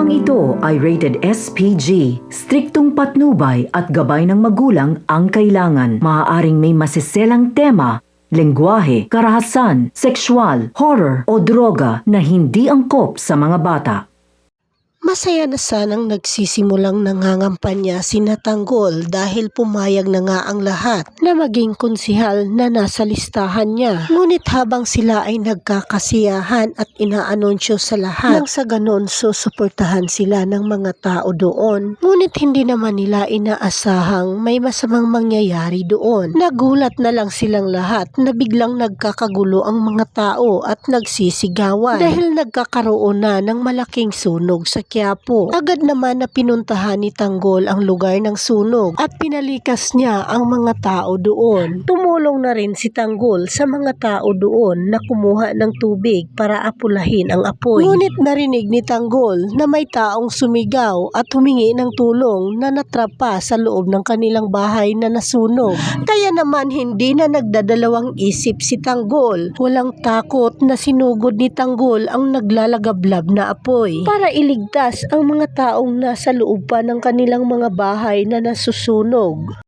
Programang ito ay rated SPG. Striktong patnubay at gabay ng magulang ang kailangan. Maaaring may masiselang tema, lengguwahe, karahasan, sexual, horror o droga na hindi angkop sa mga bata. Masaya na sanang nagsisimulang nangangampanya si Tanggol dahil pumayag na nga ang lahat na maging konsihal na nasa listahan niya. Ngunit habang sila ay nagkakasiyahan at inaanunsyo sa lahat, nang sa ganon susuportahan sila ng mga tao doon. Ngunit hindi naman nila inaasahang may masamang mangyayari doon. Nagulat na lang silang lahat na biglang nagkakagulo ang mga tao at nagsisigawan dahil nagkakaroon na ng malaking sunog sa Quiapo. Agad naman na pinuntahan ni Tanggol ang lugar ng sunog at pinalikas niya ang mga tao doon. Tumulong na rin si Tanggol sa mga tao doon na kumuha ng tubig para apulahin ang apoy. Ngunit narinig ni Tanggol na may taong sumigaw at humingi ng tulong na natrapa sa loob ng kanilang bahay na nasunog. Kaya naman hindi na nagdadalawang isip si Tanggol. Walang takot na sinugod ni Tanggol ang naglalagablab na apoy para iligtas ang mga taong nasa loob pa ng kanilang mga bahay na nasusunog.